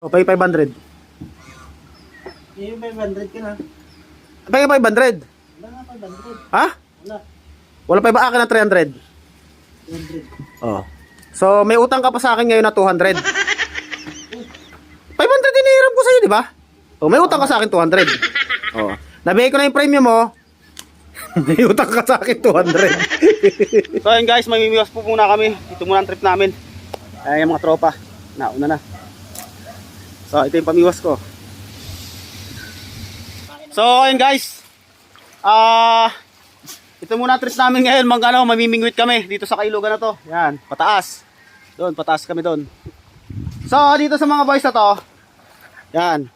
O, pay 500. Yung 500 ka na. Pay 500. Wala nga 500. Ha? Wala. Wala pa ba akin na 300? 200. Oh. So, may utang ka pa sa akin ngayon na 200. 500 inihiram ko sa'yo, di ba? Oh, may utang ka sa akin 200. Oh. Nabigay ko na yung premium mo. May utang ka sa akin 200. So, ayun guys, mamimiwas po muna kami. Ito muna ang trip namin. Ay, yung mga tropa. Nauna na. So, ito yung pamiwas ko. So, ayun guys. Ito muna ang trip namin ngayon. Mamimingwit kami dito sa kailugan na to. Yan, pataas. Doon, pataas kami doon. So, dito sa mga boys na to. Yan.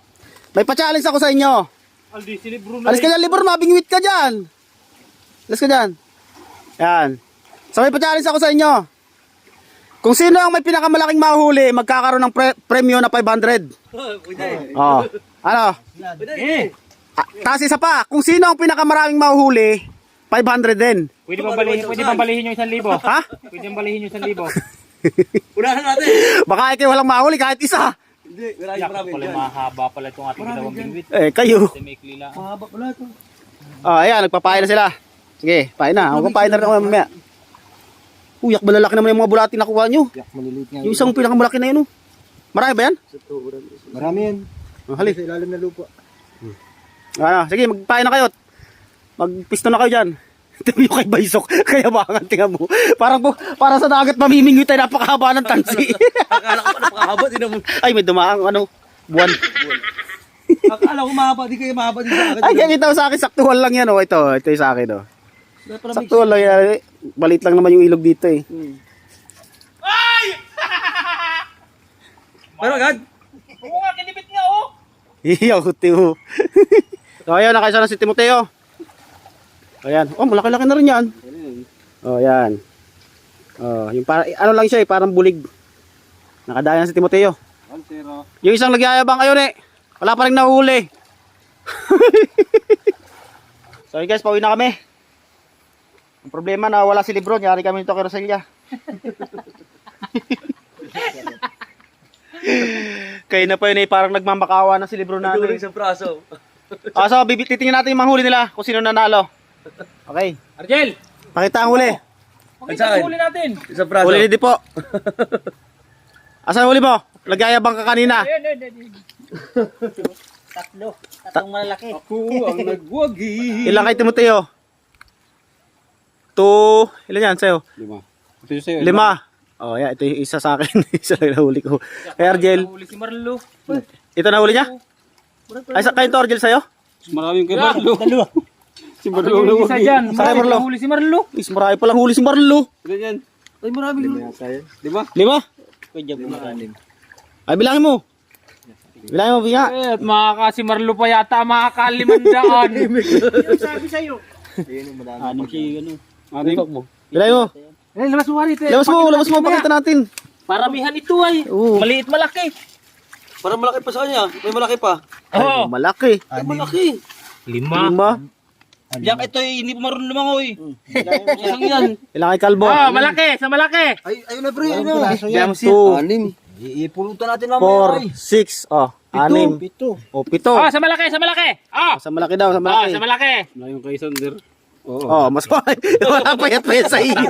May pa-challenge ako sa inyo. Aldi, si Libro na. Alis ka dyan, Libor, mabingwit ka dyan. Alis ka dyan. Yan. So, may pa-challenge ako sa inyo. Kung sino ang may pinakamalaking mahuli, magkakaroon ng premyo na 500. Oh. Ano? Tapos isa pa, kung sino ang pinakamaraming mahuhuli, 500 din. Pwede bang balihin yung 1,000? Ha? Pwede bang balihin yung 1,000? Unahan natin. Baka ikaw walang mahuli kahit isa. Hindi, wala Yak, yung marami pala dyan. mahaba pala itong ating dalawang bingwit. Eh, kayo. Kasi may klila. Mahaba pala ito. Oh, ayan, nagpapain na sila. Sige, pain na. Ako papain na rin ako mamaya. Uyak, malalaki naman yung mga bulati na nakuha nyo. Yak, maliliit nga. Yung isang pinakamalaki na yun. Oh. Marami ba yan? Marami yan. Oh, hali. Sa ilalim na lupa. Ano, sige, magpain na kayo. Magpisto na kayo dyan. Tingnan nyo kay Baysok. Kaya bangan, tingnan mo. Parang sa dagat mamimingwit tayo, napakahaba ng tansi. Akala ko pa napakahaba. Ay, may dumaang buwan. Akala ko mahaba. Di kayo mahaba din sa akin. Ay, kaya sa akin, saktuhan lang yan. Oh. Ito yung sa akin. Oh. Saktuhan lang yan. Balit lang naman yung ilog dito eh. Pero agad. Oo nga, kinibit nga oh! Iyaw, tiyo. So, ayun, nakaisa na si Timoteo. Ayan. Oh, malaki-laki na rin yan. Oh, yan. Oh, yung ano lang siya eh, parang bulig. Nakadaya na si Timoteo. 1-0. Yung isang nagyayabang ayun eh. Wala pa rin nahuli. So, guys, pauwi na kami. Ang problema na wala si Lebron, yari kami nito kay Roselia. Kaya na pa yun eh, parang nagmamakawa na si Lebron natin. Isang praso. So, titingnan natin yung manghuli nila kung sino nanalo. Okay. Argel! Pakita ang huli. Pakita ang huli natin! Isang praso. Huli ni Dipo. Asan huli mo? Nagyayabang ka kanina. Ayun. Tatlong malalaki. Ako ang nagwagi. Ilan kay Timoteo? 2, ilan yan sa'yo? 5. Ito yung sa'yo. 5. Oh, yeah, ito yung isa sa akin. Isa lang nahuli ko. Kay Argel. Huli si Marlo. Ito nahuli niya? Ay, kayo to Argel sa'yo? Maraming kay Marlo. Dalawa. Si Marlo Yung isa dyan. Sa kay Marlo. Huli si Marlo. Is, marami palang huli si Marlo. Ganyan. Ay, maraming huli. 5? 5? Pwede mo na 6. Ay, bilangin mo. Bilangin mo, biya. Eh, at makaka si Marlo pa yata makakalimandaan. Sabi sa'yo. Ayun, madami. 6 siya ano. Bilangin mo. Eh, labas mo halit eh. Labas mo, pakita natin. Paramihan ito ay. Oo. Maliit malaki. Parang malaki pa sa kanya. May malaki pa. Oo. Malaki. Ay, malaki. 5. 5. Yak, ito hindi pa marunong lumangoy. Isang yan. Ilan kay Kalbo? Ah, malaki, sa malaki. Ay, ayun na pre. Ayun na. 2, 6. Ipulutan natin mamaya. 4, 6. Oh, 6. 7. Oh, 7. Oh, sa malaki, sa malaki. Oh. Sa malaki daw, sa Oh, malaki. sa malaki. Yung kay Sander. Oh, mas wala payat-payat sa iyo.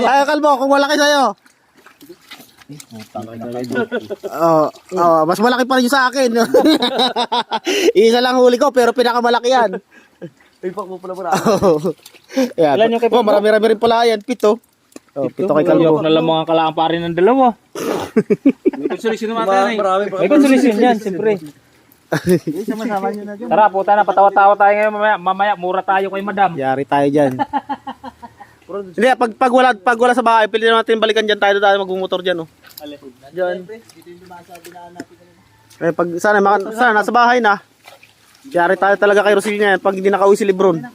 Ay, Kalbo, kung malaki sa'yo. Mas malaki pa rin yung sa akin. Isa lang huli ko, pero pinakamalaki yan. Ay, pak mo pala para. Yan. Ilan yung kay Kalbo? Marami-rami rin pala yan, 7. Oh, 7 kay Kalbo. Na lang mga kalaang pare ng dalawa. May konsolisyon naman tayo. May konsolisyon yan, siyempre. Sama-sama nyo na dyan. Tara, puta na, patawa-tawa tayo ngayon mamaya. Mamaya, mura tayo kay madam. Yari tayo dyan. Hindi, pag wala sa bahay, pili natin balikan dyan tayo magmumotor dyan. Oh. Dyan. Dito yung dumaan sa binaan natin kanina. Eh, pag sana nasa bahay na. Yari tayo talaga kay Rosilina yan pag hindi nakauwi si Lebron.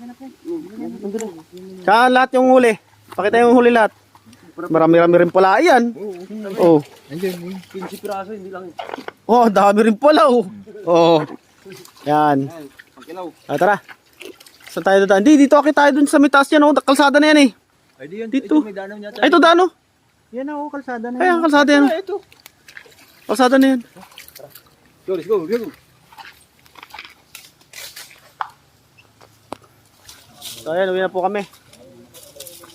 Saan lahat yung huli? Pakita yung huli lahat. Marami-rami rin pala yan. Oh. Andiyan, 15 piraso, hindi lang. Oh, dami rin pala oh. Oh. Yan. Pagkilaw. Tara. Saan tayo dadaan? Hindi, dito aki tayo dun sa mitaas yan oh. Kalsada na yan eh. Ay, di yan. Dito. Ito, may danaw niya. Ay, ito dano. Yan ako, kalsada na. Ay, ang kalsada yan. Ito. Kalsada na yan. Go, let's go, go. So ayan, uwi na po kami.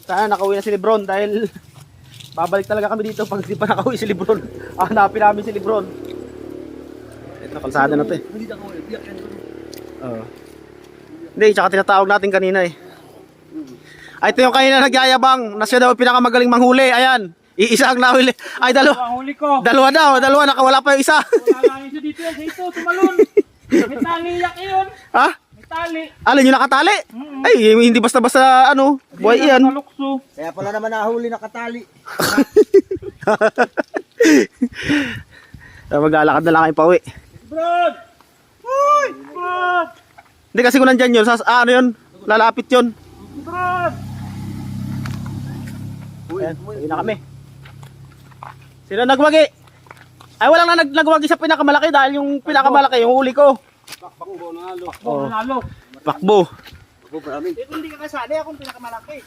Sana nakauwi na si Lebron dahil babalik talaga kami dito pag hindi pa nakauwi si Lebron. Hanapin namin si Lebron. Ito, kalsada na to eh. Hindi ako, biyak yan. Oo. Hindi, tsaka tinatawag natin kanina eh. Ay, ito yung kanina nagyayabang na siya daw pinakamagaling manghuli. Ayan, iisa ang nahuli. Ay, Ang huli ko. dalawa daw, nakawala pa yung isa. Wala lang siya dito, tumalon. May tali yak yun. Ha? May tali. Alin yung nakatali? Ay, hindi basta-basta ano, buhay yan. Malukso. Kaya pala naman nahuli nakatali. Maglalakad na lang kayo pauwi. Brad! Uy! Brad! Hindi kasi kung nandyan yun, ano yun, lalapit yun. Brad! Ayan, uwi na kami. Sino nagwagi? Ay, walang na nagwagi sa pinakamalaki dahil yung pinakamalaki, yung huli ko. Pakbo na halo. Oh. Nanalo. Pakbo. Pakbo pa namin. Ito hindi ka kasali, akong pinakamalaki.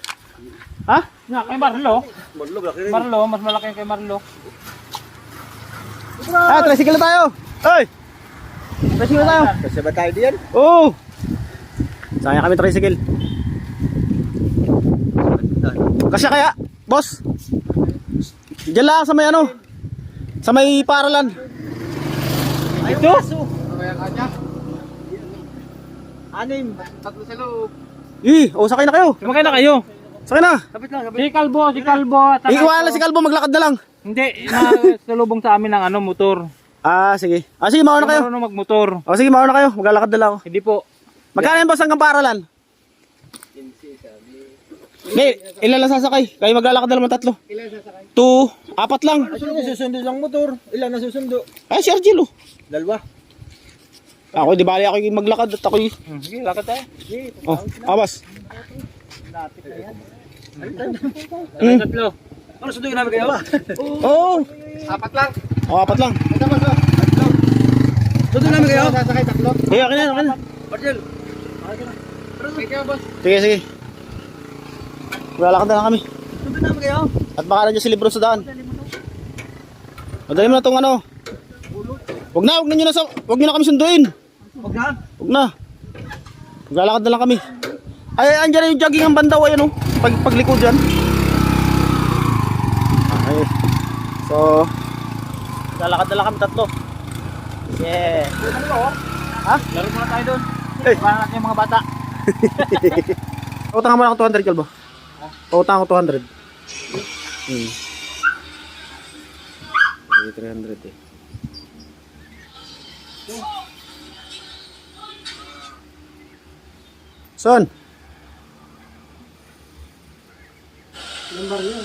Ha? Nga, kay Marlo. Marlo, laki rin. Marlo, mas malaki yung kay Marlo. Ah, tricycle na tayo. Oy! Tricycle na tayo. Kasi ba tayo diyan? Oo. Sayang kami tricycle. Kasi kaya, boss. Diyan lang sa may ano. Sa may paralan. Ito? Anim. Tatlo sa loob. Sakay na kayo. Sumakay na kayo. Sakay na. Sabit lang, sabit. Si Kalbo. Iiwala si Kalbo, maglakad na lang. Hindi, salubong sa amin ng ano, motor. Ah, sige. Ah, sige, mauna kayo. Marunong magmotor. O, sige, mauna kayo. Maglalakad na lang ako. Hindi po. Magkano yung boss hanggang paralan? Hindi, ilan lang sasakay? Kayo maglalakad na naman tatlo. Ilan sasakay? 2, 4 lang. Sino nasusundo lang motor? Ilan nasusundo? Ay, si Argel oh. Dalawa. Ako, di bali ako yung maglakad at ako yung... Sige, lakad tayo. Oh, boss. Tatlo. Ano sunduin namin kayo ba? Oo. Apat lang. Oh, 4 lang. Sunduin namin kayo? Sasakay tatlo. Hey, akin na. Marcel. Okay kayo, boss. Sige. Maglalakad na lang kami. Sunduin namin kayo? At baka nandiyan si Lebron sa daan. Madali mo na itong ano. Huwag nyo na kami sunduin. Huwag na. Huwag na. Maglalakad na lang kami. Ay, andyan na yung jogging ang bandaw. Ayan oh. Paglikod dyan. Okay. So, maglalakad na lang kami tatlo. Yeah. Ha? Laro muna tayo doon. Eh. Para natin yung mga bata. Pautangan mo na ako 200, Kalbo. Pautangan ko 200. Ay, 300 eh. Son? Lambar niya.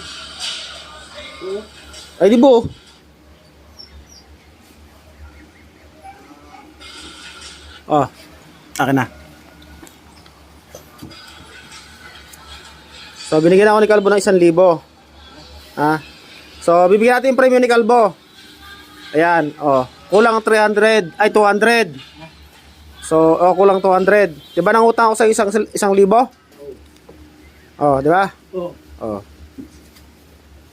Ay, di bo. Oh, akin na. So, binigyan ako ni Kalbo ng 1,000. Ah. So, bibigyan natin yung premium ni Kalbo. Ayan, oh. Kulang 300, ay 200. So, oh, kulang 200. 'Di ba nang utang ako sa 1,000? Oh, 'di ba? Oo. Oh.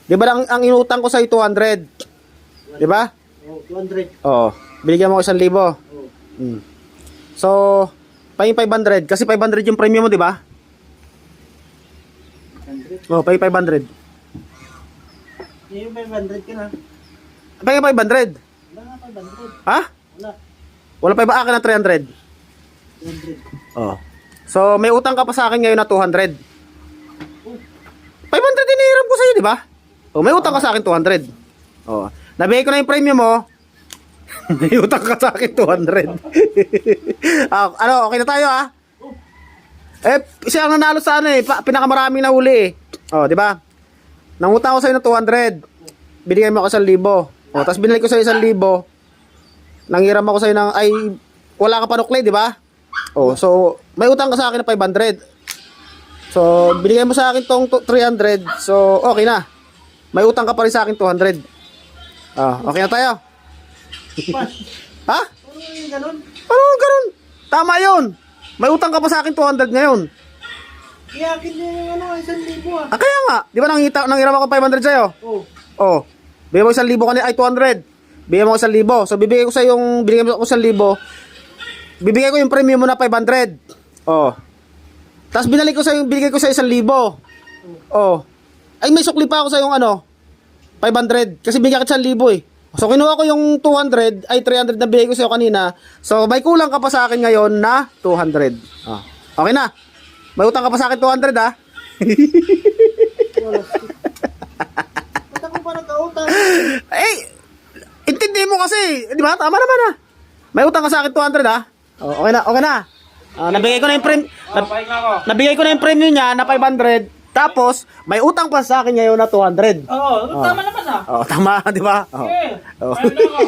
'Di ba ang inutang ko sa 200? 'Di ba? Oh, 200. Oo. Binigyan mo ko 1,000. Hmm. So, pay 500 kasi 500 yung premium mo, 'di ba? 100. Oh, pay 500. Yung 500 ka na. Pay 500. Wala nga 500. Ha? Wala. Wala pa ba akin na 300? 200. Oh. So, may utang ka pa sa akin ngayon na 200. 500 inihiram ko sa iyo, 'di ba? Oh, may utang ka sa akin 200. Oh. Nabigay ko na yung premium mo. May utang ka sa akin 200. Ano, okay na tayo ah? Eh, siya ang nanalo sa ano eh, pinakamaraming nahuli eh. Oh, 'di ba? Nangutang ko sa iyo ng 200. Binigay mo ako 1,000. Oh, tapos binalik ko sa iyo 1,000. Nanghiram ako sa iyo ng ay wala ka panukli, 'di ba? Oh, so may utang ka sa akin ng 500. So, binigay mo sa akin tong 300. So, okay na. May utang ka pa rin sa akin 200. Ah, okay na tayo. Ha? Ano ganun? Tama 'yun. May utang ka pa sa akin 200 ngayon. Iyakin niya yung ano, 1,000 ah. Ah, kaya nga. 'Di ba nanghiram ako 500 sa iyo? Oo. Oh. Bigay mo 1,000 kanina ay 200. Bigyan mo ko 1,000. So bibigay ko sa yung binigyan mo ko 1,000. Bibigay ko yung premium mo na 500. Oh. Tapos binalik ko sa yung binigay ko sa 1,000. Oh. Ay may sukli pa ako sa yung 500 kasi bigyan kita 1,000 eh. So kinuha ko yung 200 ay 300 na bigay ko sa iyo kanina. So may kulang ka pa sa akin ngayon na 200. Oh. Okay na. May utang ka pa sa akin 200 ha. Ba't ako pa nagkautang? Eh, intindi mo kasi, di ba? Tama naman ah. May utang ka sa akin 200 ah. Oh, okay na, okay na. Nabigay ko na yung Pahinga ko. nabigay ko na yung premium niya na 500. Tapos, may utang pa sa akin ngayon na 200. Oo, tama naman ah. Oh, tama, di ba? Oh. Eh, Oh. pahinga ko.